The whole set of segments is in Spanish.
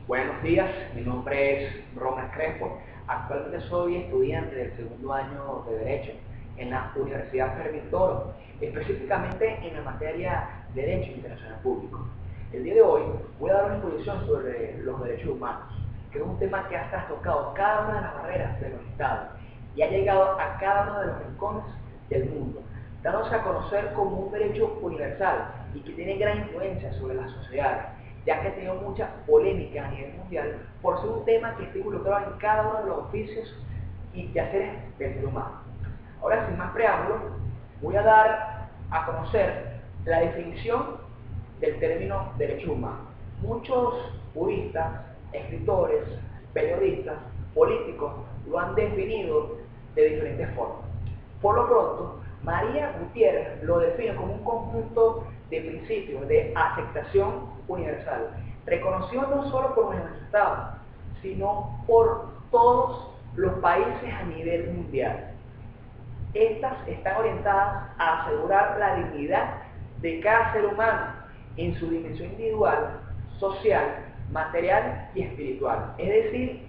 Buenos días, mi nombre es Ronald Crespo. Actualmente soy estudiante del segundo año de Derecho en la Universidad Fermín Toro, específicamente en la materia de Derecho Internacional Público. El día de hoy voy a dar una exposición sobre los derechos humanos, que es un tema que ha trastocado cada una de las barreras de los estados y ha llegado a cada uno de los rincones del mundo, dándose a conocer como un derecho universal y que tiene gran influencia sobre las sociedades, ya que ha tenido mucha polémica a nivel mundial por ser un tema que está involucrado en cada uno de los oficios y quehaceres del ser humano. Ahora, sin más preámbulos, voy a dar a conocer la definición del término derecho humano. Muchos juristas, escritores, periodistas, políticos lo han definido de diferentes formas. Por lo pronto, María Gutiérrez lo define como un conjunto de principios de aceptación universal, reconocido no solo por los estados, sino por todos los países a nivel mundial. Estas están orientadas a asegurar la dignidad de cada ser humano en su dimensión individual, social, material y espiritual, es decir,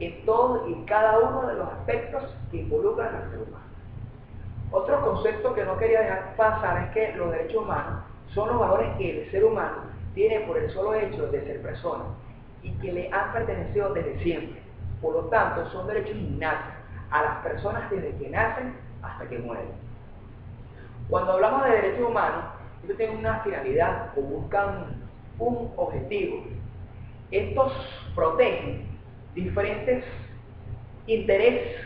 en todos y cada uno de los aspectos que involucran al ser humano. Otro concepto que no quería dejar pasar es que los derechos humanos son los valores que el ser humano tiene por el solo hecho de ser persona y que le han pertenecido desde siempre. Por lo tanto, son derechos innatos a las personas desde que nacen hasta que mueren. Cuando hablamos de derechos humanos, estos tienen una finalidad o buscan un objetivo. Estos protegen diferentes intereses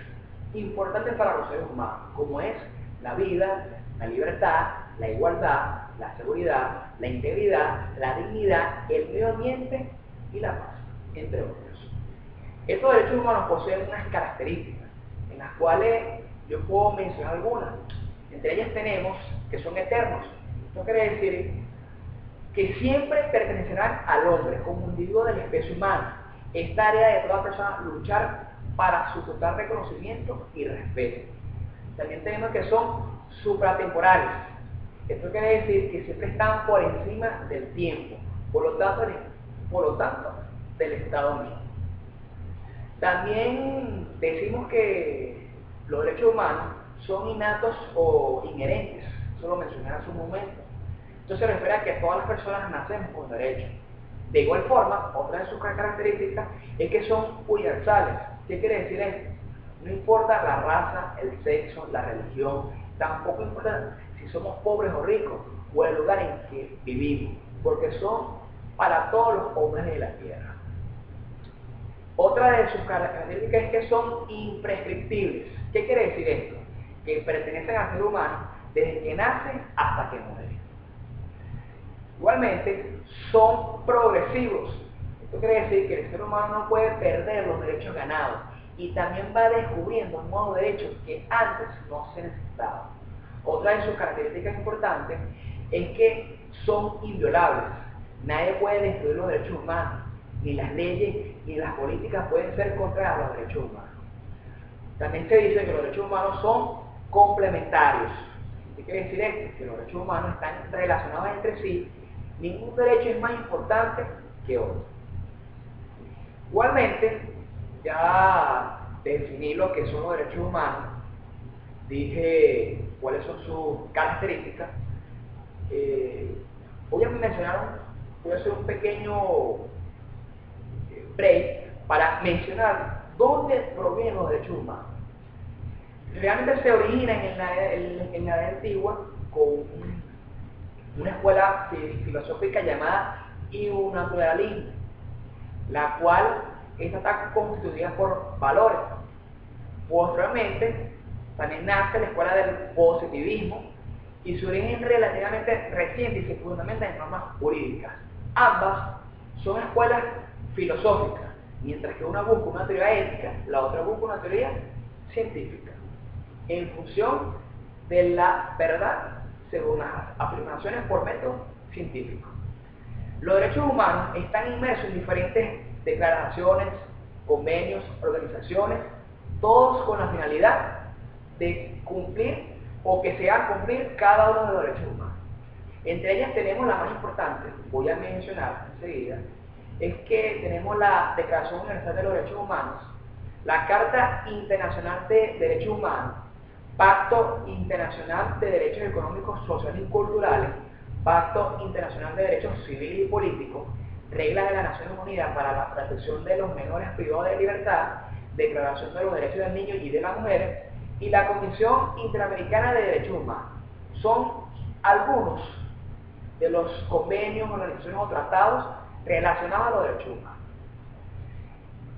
importantes para los seres humanos, como es la vida, la libertad, la igualdad, la seguridad, la integridad, la dignidad, el medio ambiente y la paz, entre otros. Estos derechos humanos poseen unas características, en las cuales yo puedo mencionar algunas. Entre ellas tenemos que son eternos. Esto quiere decir que siempre pertenecerán al hombre como individuo de la especie humana. Es tarea de toda persona luchar para su total reconocimiento y respeto. También tenemos que son supratemporales. Esto quiere decir que siempre están por encima del tiempo, por lo tanto del estado mismo. También decimos que los derechos humanos son innatos o inherentes, eso lo mencioné hace un momento. Esto se refiere a que todas las personas nacemos con derechos. De igual forma, otra de sus características es que son universales. ¿Qué quiere decir esto? No importa la raza, el sexo, la religión, tampoco importa si somos pobres o ricos o el lugar en que vivimos, porque son para todos los hombres de la tierra. Otra de sus características es que son imprescriptibles. ¿Qué quiere decir esto? Que pertenecen al ser humano desde que nace hasta que muere. Igualmente, son progresivos. Esto quiere decir que el ser humano no puede perder los derechos ganados y también va descubriendo nuevos derechos que antes no se necesitaban. Otra de sus características importantes es que son inviolables. Nadie puede destruir los derechos humanos, ni las leyes ni las políticas pueden ser contrarias a los derechos humanos. También se dice que los derechos humanos son complementarios. ¿Qué quiere decir esto? Que los derechos humanos están relacionados entre sí. Ningún derecho es más importante que otro. Igualmente, ya definí lo que son los derechos humanos, dije cuáles son sus características. Voy a hacer un pequeño break para mencionar dónde provienen los derechos humanos. Realmente se originan en la edad antigua con una escuela filosófica llamada iunaturalismo, la cual está constituida por valores. Posteriormente, también nace la escuela del positivismo y su origen es relativamente reciente y se fundamenta en normas jurídicas. Ambas son escuelas filosóficas, mientras que una busca una teoría ética, la otra busca una teoría científica, en función de la verdad según las afirmaciones por método científico. Los derechos humanos están inmersos en diferentes declaraciones, convenios, organizaciones, todos con la finalidad de cumplir o que se haga cumplir cada uno de los derechos humanos. Entre ellas tenemos la más importante, voy a mencionar enseguida, es que tenemos la Declaración Universal de los Derechos Humanos, la Carta Internacional de Derechos Humanos, Pacto Internacional de Derechos Económicos, Sociales y Culturales, Pacto Internacional de Derechos Civiles y Políticos, Reglas de las Naciones Unidas para la Protección de los Menores Privados de Libertad, Declaración de los Derechos del Niño y de la Mujer, y la Comisión Interamericana de Derechos Humanos. Son algunos de los convenios, organizaciones o tratados relacionados a los derechos humanos.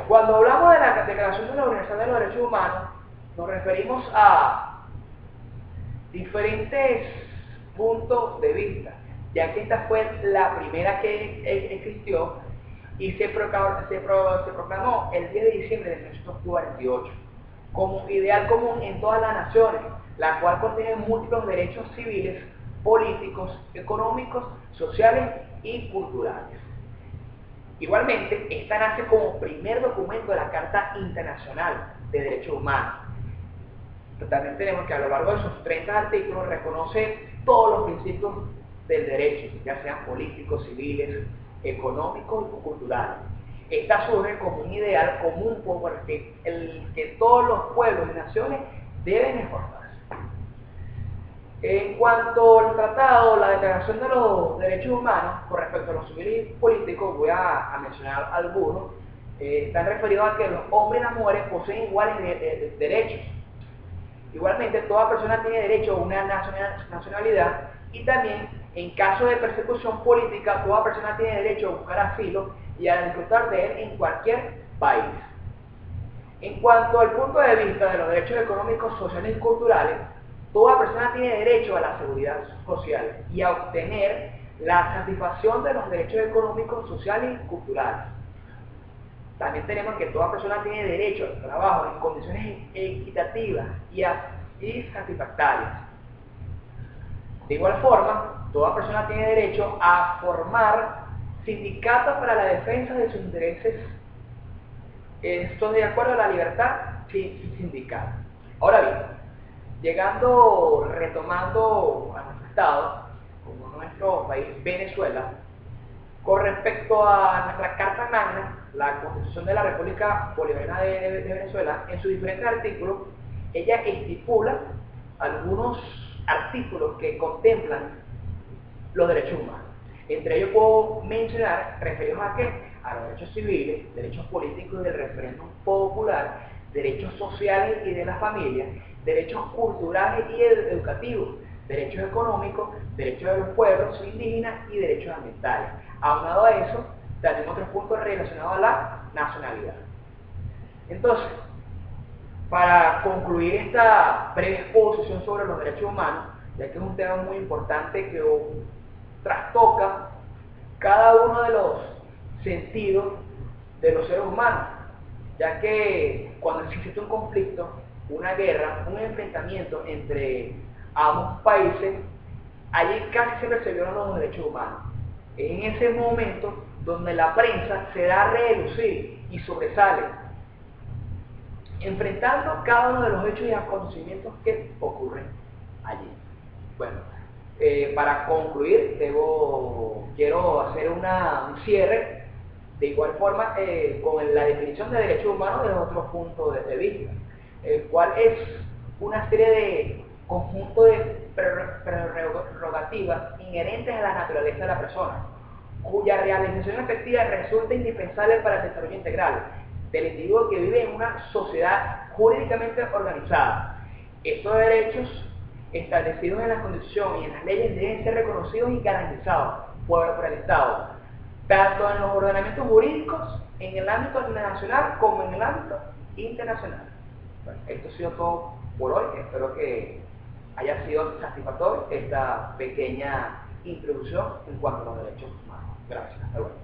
Cuando hablamos de la Declaración de la Universal de los Derechos Humanos, nos referimos a diferentes puntos de vista, ya que esta fue la primera que existió y se proclamó el 10 de diciembre de 1948 como ideal común en todas las naciones, la cual contiene múltiples derechos civiles, políticos, económicos, sociales y culturales. Igualmente, esta nace como primer documento de la Carta Internacional de Derechos Humanos. También tenemos que a lo largo de sus 30 artículos reconoce todos los principios del derecho, ya sean políticos, civiles, económicos y culturales. Esta surge como un ideal común por el que todos los pueblos y naciones deben esforzarse. En cuanto al tratado, la Declaración de los Derechos Humanos, con respecto a los civiles y políticos, voy a mencionar algunos, están referidos a que los hombres y las mujeres poseen iguales derechos. Igualmente, toda persona tiene derecho a una nacionalidad y también, en caso de persecución política, toda persona tiene derecho a buscar asilo y a disfrutar de él en cualquier país. En cuanto al punto de vista de los derechos económicos, sociales y culturales, toda persona tiene derecho a la seguridad social y a obtener la satisfacción de los derechos económicos, sociales y culturales. También tenemos que toda persona tiene derecho al trabajo en condiciones equitativas y satisfactorias. De igual forma, toda persona tiene derecho a formar sindicatos para la defensa de sus intereses. Esto de acuerdo a la libertad sindical. Ahora bien, retomando a nuestro estado, como nuestro país Venezuela, con respecto a nuestra Carta Magna, la Constitución de la República Bolivariana de Venezuela, en sus diferentes artículos, ella estipula algunos artículos que contemplan los derechos humanos. Entre ellos puedo mencionar, referidos a qué? A los derechos civiles, derechos políticos y del referéndum popular, derechos sociales y de la familia, derechos culturales y educativos, derechos económicos, derechos de los pueblos indígenas y derechos ambientales. Aunado a eso, también otros puntos relacionados a la nacionalidad. Entonces, para concluir esta breve exposición sobre los derechos humanos, ya que es un tema muy importante que trastoca cada uno de los sentidos de los seres humanos, ya que cuando existe un conflicto, una guerra, un enfrentamiento entre ambos países, allí casi siempre se violan los derechos humanos. Es en ese momento donde la prensa se da a relucir y sobresale, enfrentando cada uno de los hechos y acontecimientos que ocurren allí. Bueno, para concluir, quiero hacer un cierre, de igual forma con la definición de derechos humanos desde otro punto de vista, el cual es una serie de conjunto de prerrogativas inherentes a la naturaleza de la persona, cuya realización efectiva resulta indispensable para el desarrollo integral del individuo que vive en una sociedad jurídicamente organizada. Estos derechos establecidos en la Constitución y en las leyes deben ser reconocidos y garantizados por el Estado, tanto en los ordenamientos jurídicos, en el ámbito nacional como en el ámbito internacional. Bueno, esto ha sido todo por hoy. Espero que haya sido satisfactorio esta pequeña introducción en cuanto a los derechos humanos. Gracias. Hasta luego.